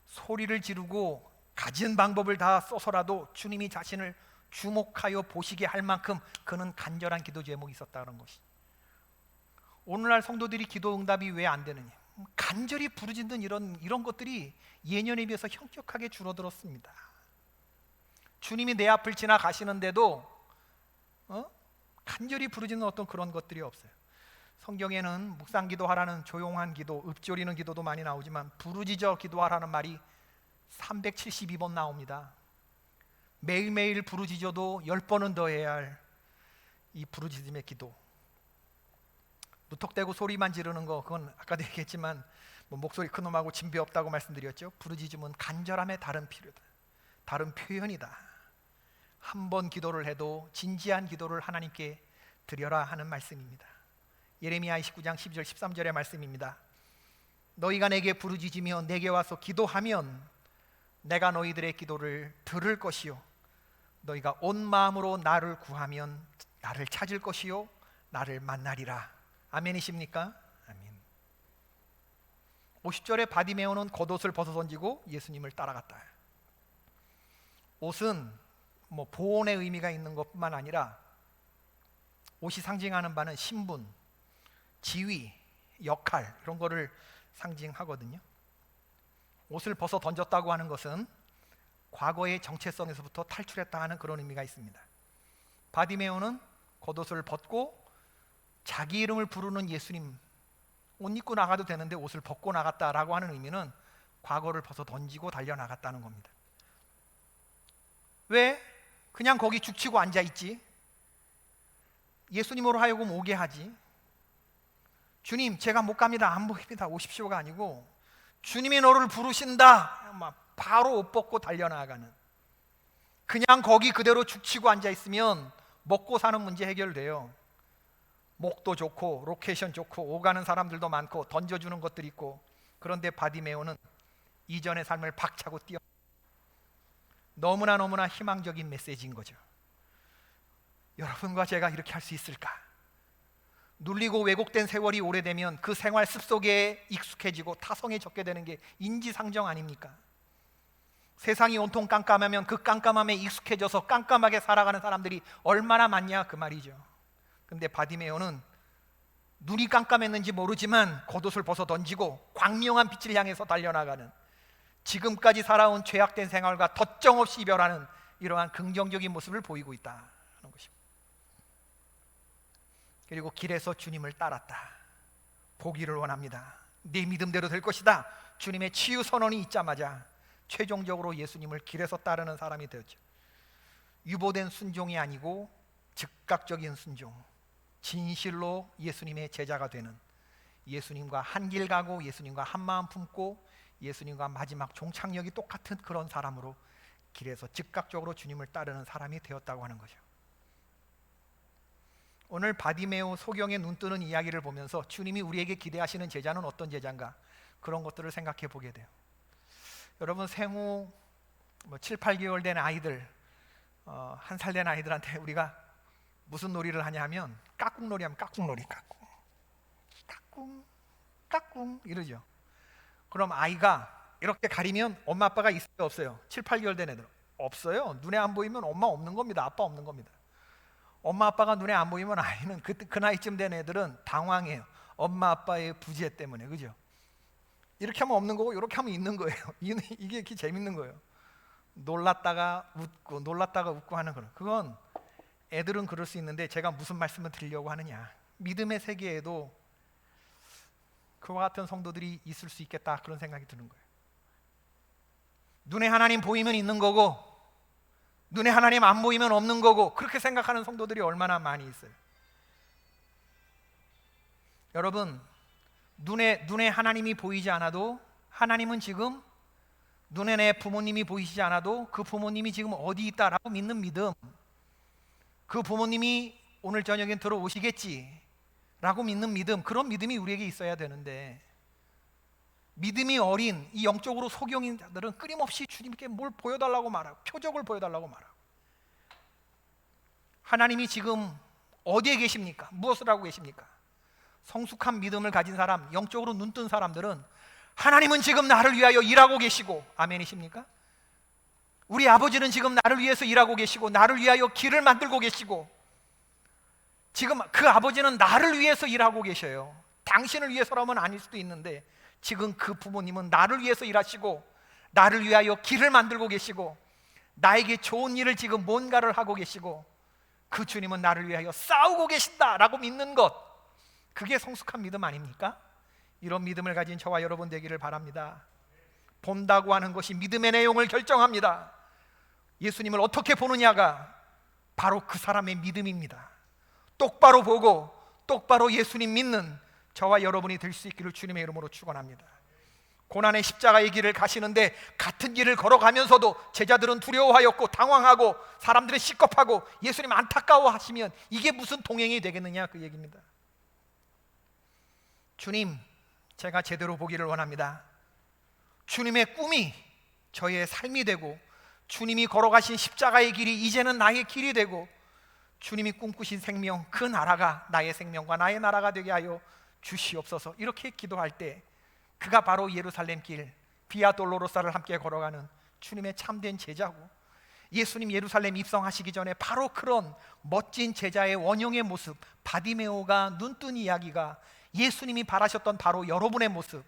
[SPEAKER 3] 소리를 지르고 가진 방법을 다 써서라도 주님이 자신을 주목하여 보시게 할 만큼 그는 간절한 기도 제목이 있었다는 것이. 오늘날 성도들이 기도 응답이 왜 안 되느냐? 간절히 부르짖는 이런 것들이 예년에 비해서 현격하게 줄어들었습니다. 주님이 내 앞을 지나가시는데도 간절히 부르짖는 어떤 그런 것들이 없어요. 성경에는 묵상 기도하라는 조용한 기도, 읊조리는 기도도 많이 나오지만 부르짖어 기도하라는 말이 372번 나옵니다. 매일매일 부르짖어도 10번은 더 해야 할 이 부르짖음의 기도. 무턱대고 소리만 지르는 거, 그건 아까도 얘기했지만 뭐 목소리 큰 놈하고 진배 없다고 말씀드렸죠. 부르짖음은 간절함의 다른 표현이다. 한 번 기도를 해도 진지한 기도를 하나님께 드려라 하는 말씀입니다. 예레미야 29장 12절 13절의 말씀입니다. 너희가 내게 부르짖으며 내게 와서 기도하면 내가 너희들의 기도를 들을 것이요 너희가 온 마음으로 나를 구하면 나를 찾을 것이요 나를 만나리라. 아멘이십니까? 아멘. 50절에 바디메오는 겉옷을 벗어 던지고 예수님을 따라갔다. 옷은 보온의 의미가 있는 것뿐만 아니라 옷이 상징하는 바는 신분, 지위, 역할 이런 거를 상징하거든요. 옷을 벗어 던졌다고 하는 것은 과거의 정체성에서부터 탈출했다 하는 그런 의미가 있습니다. 바디메오는 겉옷을 벗고 자기 이름을 부르는 예수님, 옷 입고 나가도 되는데 옷을 벗고 나갔다라고 하는 의미는 과거를 벗어 던지고 달려나갔다는 겁니다. 왜? 그냥 거기 죽치고 앉아있지? 예수님으로 하여금 오게 하지. 주님 제가 못 갑니다, 안 보입니다, 오십시오가 아니고 주님이 너를 부르신다, 바로 옷 벗고 달려나가는. 그냥 거기 그대로 죽치고 앉아있으면 먹고 사는 문제 해결돼요. 목도 좋고 로케이션 좋고 오가는 사람들도 많고 던져주는 것들이 있고. 그런데 바디메오는 이전의 삶을 박차고 뛰어. 너무나 희망적인 메시지인 거죠. 여러분과 제가 이렇게 할 수 있을까? 눌리고 왜곡된 세월이 오래되면 그 생활 습속에 익숙해지고 타성에 젖게 되는 게 인지상정 아닙니까? 세상이 온통 깜깜하면 그 깜깜함에 익숙해져서 깜깜하게 살아가는 사람들이 얼마나 많냐 그 말이죠. 근데 바디메오는 눈이 깜깜했는지 모르지만 겉옷을 벗어 던지고 광명한 빛을 향해서 달려나가는, 지금까지 살아온 죄악된 생활과 덧정없이 이별하는 이러한 긍정적인 모습을 보이고 있다는 것입니다. 그리고 길에서 주님을 따랐다. 보기를 원합니다. 네 믿음대로 될 것이다. 주님의 치유 선언이 있자마자 최종적으로 예수님을 길에서 따르는 사람이 되었죠. 유보된 순종이 아니고 즉각적인 순종, 진실로 예수님의 제자가 되는, 예수님과 한 길 가고 예수님과 한 마음 품고 예수님과 마지막 종착역이 똑같은 그런 사람으로 길에서 즉각적으로 주님을 따르는 사람이 되었다고 하는 거죠. 오늘 바디메오 소경의 눈뜨는 이야기를 보면서 주님이 우리에게 기대하시는 제자는 어떤 제자인가, 그런 것들을 생각해 보게 돼요. 여러분, 생후 7, 8개월 된 아이들, 1살 된 아이들한테 우리가 무슨 놀이를 하냐 하면 까꿍놀이 하면 까꿍놀이, 까꿍 이러죠. 그럼 아이가 이렇게 가리면 엄마 아빠가 있어요 없어요? 7, 8개월 된 애들 없어요. 눈에 안 보이면 엄마 없는 겁니다. 아빠 없는 겁니다. 엄마 아빠가 눈에 안 보이면 아이는 그 나이쯤 된 애들은 당황해요. 엄마 아빠의 부재 때문에. 그죠? 이렇게 하면 없는 거고 이렇게 하면 있는 거예요. 이게 이렇게 재밌는 거예요. 놀랐다가 웃고 하는 거는, 그건 애들은 그럴 수 있는데 제가 무슨 말씀을 드리려고 하느냐, 믿음의 세계에도 그와 같은 성도들이 있을 수 있겠다, 그런 생각이 드는 거예요. 눈에 하나님 보이면 있는 거고 눈에 하나님 안 보이면 없는 거고, 그렇게 생각하는 성도들이 얼마나 많이 있어요. 여러분, 눈에 하나님이 보이지 않아도, 하나님은 지금 눈에 내 부모님이 보이시지 않아도 그 부모님이 지금 어디 있다라고 믿는 믿음, 그 부모님이 오늘 저녁에 들어오시겠지 라고 믿는 믿음, 그런 믿음이 우리에게 있어야 되는데, 믿음이 어린 이 영적으로 소경인 자들은 끊임없이 주님께 뭘 보여달라고 말하고 표적을 보여달라고 말하고, 하나님이 지금 어디에 계십니까? 무엇을 하고 계십니까? 성숙한 믿음을 가진 사람, 영적으로 눈뜬 사람들은 하나님은 지금 나를 위하여 일하고 계시고, 아멘이십니까? 우리 아버지는 지금 나를 위해서 일하고 계시고 나를 위하여 길을 만들고 계시고, 지금 그 아버지는 나를 위해서 일하고 계셔요. 당신을 위해서라면 아닐 수도 있는데 지금 그 부모님은 나를 위해서 일하시고 나를 위하여 길을 만들고 계시고 나에게 좋은 일을 지금 뭔가를 하고 계시고, 그 주님은 나를 위하여 싸우고 계신다라고 믿는 것, 그게 성숙한 믿음 아닙니까? 이런 믿음을 가진 저와 여러분 되기를 바랍니다. 본다고 하는 것이 믿음의 내용을 결정합니다. 예수님을 어떻게 보느냐가 바로 그 사람의 믿음입니다. 똑바로 보고 똑바로 예수님 믿는 저와 여러분이 될 수 있기를 주님의 이름으로 축원합니다. 고난의 십자가의 길을 가시는데 같은 길을 걸어가면서도 제자들은 두려워하였고 당황하고 사람들은 시겁하고 예수님 안타까워하시면 이게 무슨 동행이 되겠느냐, 그 얘기입니다. 주님, 제가 제대로 보기를 원합니다. 주님의 꿈이 저의 삶이 되고 주님이 걸어가신 십자가의 길이 이제는 나의 길이 되고 주님이 꿈꾸신 생명, 그 나라가 나의 생명과 나의 나라가 되게 하여 주시옵소서. 이렇게 기도할 때 그가 바로 예루살렘 길 비아 돌로로사를 함께 걸어가는 주님의 참된 제자고, 예수님 예루살렘 입성하시기 전에 바로 그런 멋진 제자의 원형의 모습, 바디메오가 눈뜬 이야기가 예수님이 바라셨던 바로 여러분의 모습,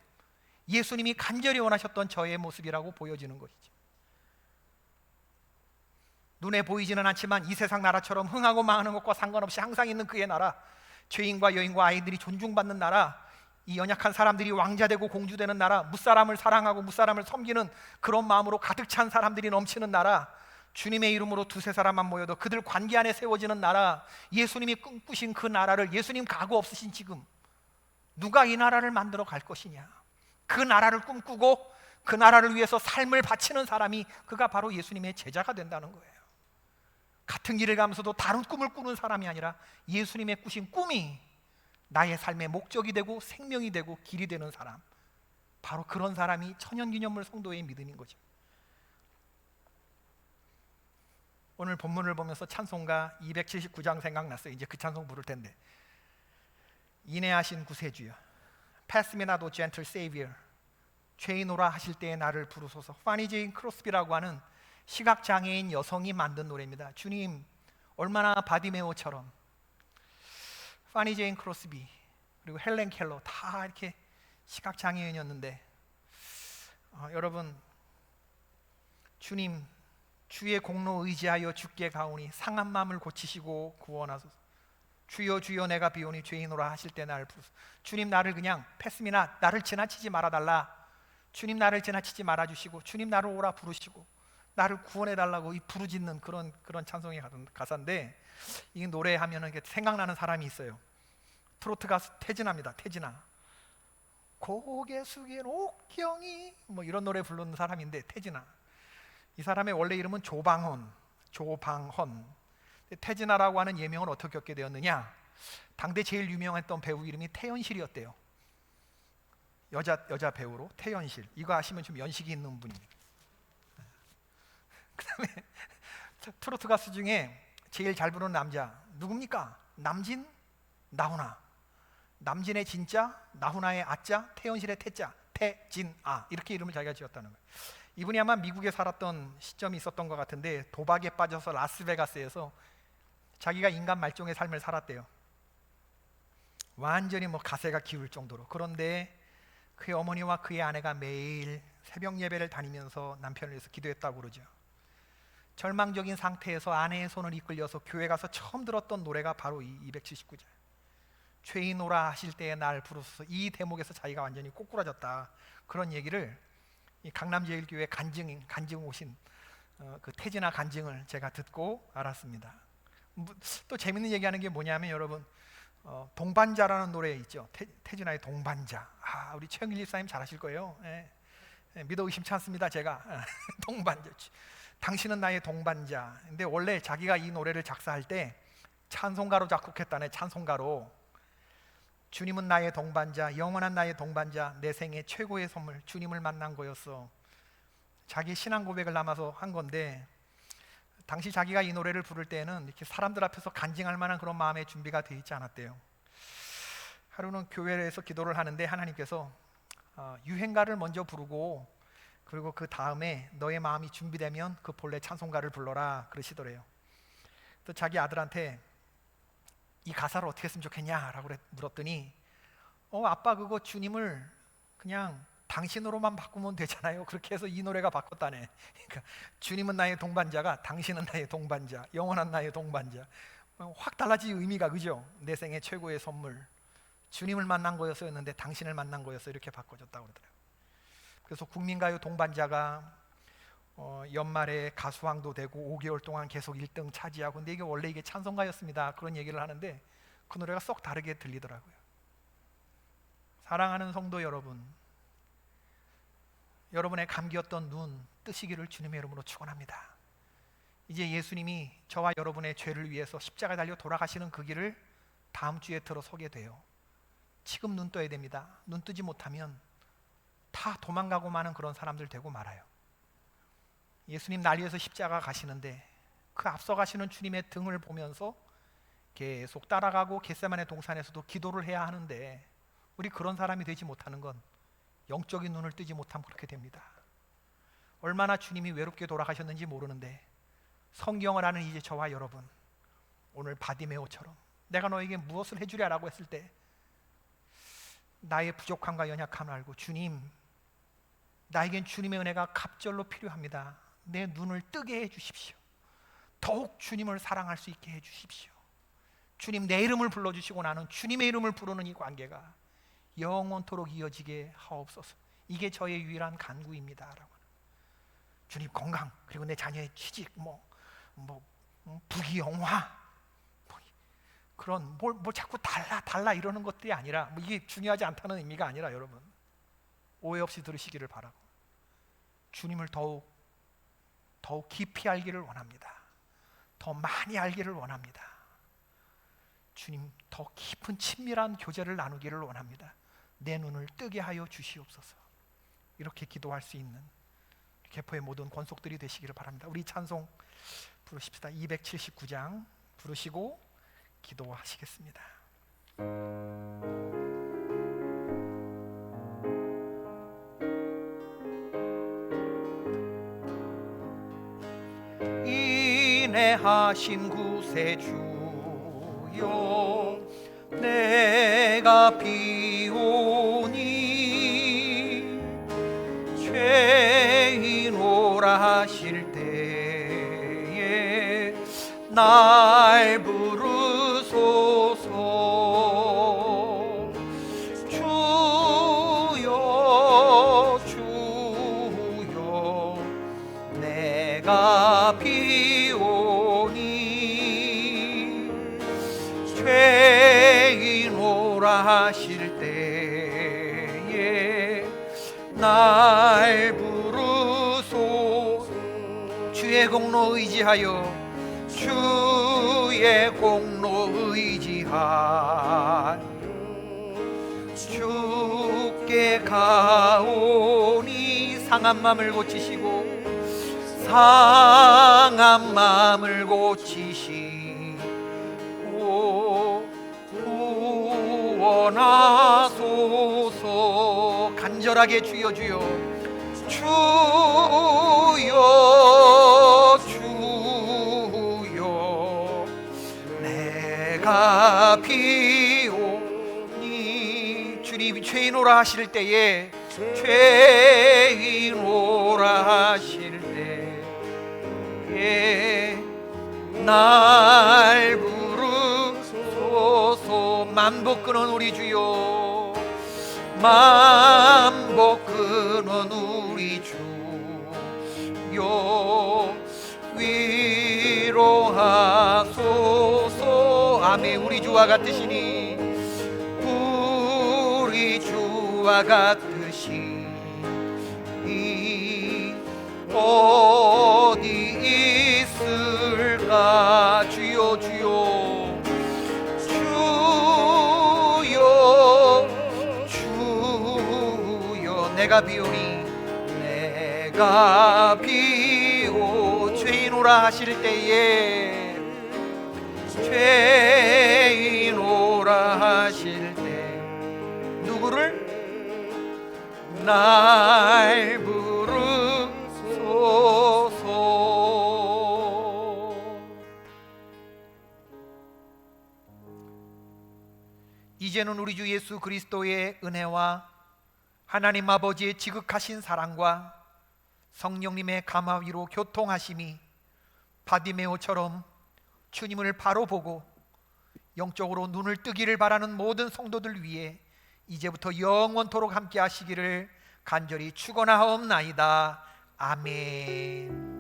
[SPEAKER 3] 예수님이 간절히 원하셨던 저의 모습이라고 보여지는 것이죠. 눈에 보이지는 않지만 이 세상 나라처럼 흥하고 망하는 것과 상관없이 항상 있는 그의 나라, 죄인과 여인과 아이들이 존중받는 나라, 이 연약한 사람들이 왕자되고 공주되는 나라, 무사람을 사랑하고 무사람을 섬기는 그런 마음으로 가득 찬 사람들이 넘치는 나라, 주님의 이름으로 두세 사람만 모여도 그들 관계 안에 세워지는 나라, 예수님이 꿈꾸신 그 나라를 예수님 가고 없으신 지금 누가 이 나라를 만들어 갈 것이냐, 그 나라를 꿈꾸고 그 나라를 위해서 삶을 바치는 사람이 그가 바로 예수님의 제자가 된다는 거예요. 같은 길을 가면서도 다른 꿈을 꾸는 사람이 아니라 예수님의 꾸신 꿈이 나의 삶의 목적이 되고 생명이 되고 길이 되는 사람, 바로 그런 사람이 천연기념물 성도의 믿음인 거죠. 오늘 본문을 보면서 찬송가 279장 생각났어요. 이제 그 찬송 부를 텐데, 인애하신 구세주여, Pass me not, O gentle Savior, 죄인오라 하실 때에 나를 부르소서. 파니 제인 크로스비라고 하는 시각장애인 여성이 만든 노래입니다. 주님, 얼마나 바디메오처럼 파니 제인 크로스비 그리고 헬렌 켈러 다 이렇게 시각장애인이었는데, 여러분, 주님, 주의 공로 의지하여 주께 가오니 상한 마음을 고치시고 구원하소서. 주여 주여 내가 비오니 죄인오라 하실 때 나를 부르소서. 주님, 나를 그냥 패스미나 나를 지나치지 말아달라. 주님, 나를 지나치지 말아주시고 주님, 나를 오라 부르시고 나를 구원해달라고 이 부르짖는 그런 찬송의 가사인데, 이 노래하면은 생각나는 사람이 있어요. 트로트 가수 태진아입니다. 태진아. 고개 숙인 옥경이 뭐 이런 노래 부르는 사람인데, 태진아. 이 사람의 원래 이름은 조방헌. 태진아라고 하는 예명을 어떻게 얻게 되었느냐? 당대 제일 유명했던 배우 이름이 태연실이었대요. 여자 배우로 태연실. 이거 아시면 좀 연식이 있는 분이에요. 그다음에 트로트 가수 중에 제일 잘 부르는 남자 누굽니까? 남진, 나훈아. 남진의 진짜, 나훈아의 아자, 태연실의 태자, 태진아, 이렇게 이름을 자기가 지었다는 거예요. 이분이 아마 미국에 살았던 시점이 있었던 것 같은데, 도박에 빠져서 라스베가스에서 자기가 인간 말종의 삶을 살았대요. 완전히 뭐 가세가 기울 정도로. 그런데 그의 어머니와 그의 아내가 매일 새벽 예배를 다니면서 남편을 위해서 기도했다고 그러죠. 절망적인 상태에서 아내의 손을 이끌려서 교회 가서 처음 들었던 노래가 바로 이 279절, 죄인오라 하실 때에 날 부르소서. 이 대목에서 자기가 완전히 꼬꾸라졌다, 그런 얘기를 이 강남제일교회 간증 오신 그 태진아 간증을 제가 듣고 알았습니다. 또 재밌는 얘기하는 게 뭐냐면, 여러분, 동반자라는 노래 있죠. 태진아의 동반자. 우리 최영일 집사님 잘 아실 거예요. 믿어 의심치 않습니다, 제가. 동반자. 당신은 나의 동반자. 근데 원래 자기가 이 노래를 작사할 때 찬송가로 작곡했다네. 찬송가로. 주님은 나의 동반자, 영원한 나의 동반자, 내 생애 최고의 선물, 주님을 만난 거였어. 자기 신앙 고백을 담아서 한 건데, 당시 자기가 이 노래를 부를 때는 이렇게 사람들 앞에서 간증할 만한 그런 마음의 준비가 되어 있지 않았대요. 하루는 교회에서 기도를 하는데 하나님께서 유행가를 먼저 부르고, 그리고 그 다음에 너의 마음이 준비되면 그 본래 찬송가를 불러라, 그러시더래요. 또 자기 아들한테 이 가사를 어떻게 했으면 좋겠냐라고 물었더니, 아빠, 그거 주님을 그냥 당신으로만 바꾸면 되잖아요. 그렇게 해서 이 노래가 바꿨다네. 그러니까 주님은 나의 동반자가 당신은 나의 동반자, 영원한 나의 동반자. 확 달라진 의미가, 그죠? 내 생애 최고의 선물, 주님을 만난 거였었는데 당신을 만난 거였어, 이렇게 바꿔줬다고 그러더라고요. 그래서 국민가요 동반자가 연말에 가수왕도 되고 5개월 동안 계속 1등 차지하고, 근데 이게 원래 이게 찬송가였습니다, 그런 얘기를 하는데 그 노래가 쏙 다르게 들리더라고요. 사랑하는 성도 여러분, 여러분의 감기였던 눈 뜨시기를 주님의 이름으로 축원합니다. 이제 예수님이 저와 여러분의 죄를 위해서 십자가에 달려 돌아가시는 그 길을 다음 주에 들어서게 돼요. 지금 눈 떠야 됩니다. 눈 뜨지 못하면 다 도망가고 마는 그런 사람들 되고 말아요. 예수님 날 위해서 십자가 가시는데 그 앞서 가시는 주님의 등을 보면서 계속 따라가고 겟세마네 동산에서도 기도를 해야 하는데 우리 그런 사람이 되지 못하는 건 영적인 눈을 뜨지 못하면 그렇게 됩니다. 얼마나 주님이 외롭게 돌아가셨는지 모르는데 성경을 아는 이제 저와 여러분, 오늘 바디메오처럼 내가 너에게 무엇을 해주랴라고 했을 때 나의 부족함과 연약함을 알고 주님, 나에겐 주님의 은혜가 갑절로 필요합니다. 내 눈을 뜨게 해주십시오. 더욱 주님을 사랑할 수 있게 해주십시오. 주님 내 이름을 불러주시고 나는 주님의 이름을 부르는 이 관계가 영원토록 이어지게 하옵소서. 이게 저의 유일한 간구입니다. 라고. 주님 건강, 그리고 내 자녀의 취직, 부귀영화, 그런 뭘 자꾸 달라 이러는 것들이 아니라 이게 중요하지 않다는 의미가 아니라 여러분 오해 없이 들으시기를 바라고 주님을 더욱 깊이 알기를 원합니다. 더 많이 알기를 원합니다. 주님 더 깊은 친밀한 교제를 나누기를 원합니다. 내 눈을 뜨게 하여 주시옵소서. 이렇게 기도할 수 있는 개포의 모든 권속들이 되시기를 바랍니다. 우리 찬송 부르십시다. 279장 부르시고 기도하시겠습니다. 인내하신 구세주여, 내가 비오니 죄인오라 하실 때에 날 부르소서. 주여 주여 내가 비오니 죄인오라 하실 때에 날 부르소서. 주의 공로 의지하여 주의 공로 의지하여 주께 가오니 상한 마음을 고치시고 상한 마음을 고치시고 구원하소서. 간절하게 주여 주여 주여 주여 내가 비오니. 주님이 죄인오라 하실 때에 죄인오라 하실 때에 날 부르소서. 만복 끊은 우리 주여, 만복 끊은 우리 주여 위로하소서. 아멘. 우리 주와 같으시니 우리 주와 같으시니 어디 있을까. 주여 주여 주여 주여 내가 비오니 내가 비오. 죄인오라 하실 때에 죄인오라 하실 때 누구를? 날 부르소서. 이제는 우리 주 예수 그리스도의 은혜와 하나님 아버지의 지극하신 사랑과 성령님의 감화위로 교통하심이 바디메오처럼 주님을 바로 보고 영적으로 눈을 뜨기를 바라는 모든 성도들 위해 이제부터 영원토록 함께 하시기를 간절히 축원하옵나이다. 아멘.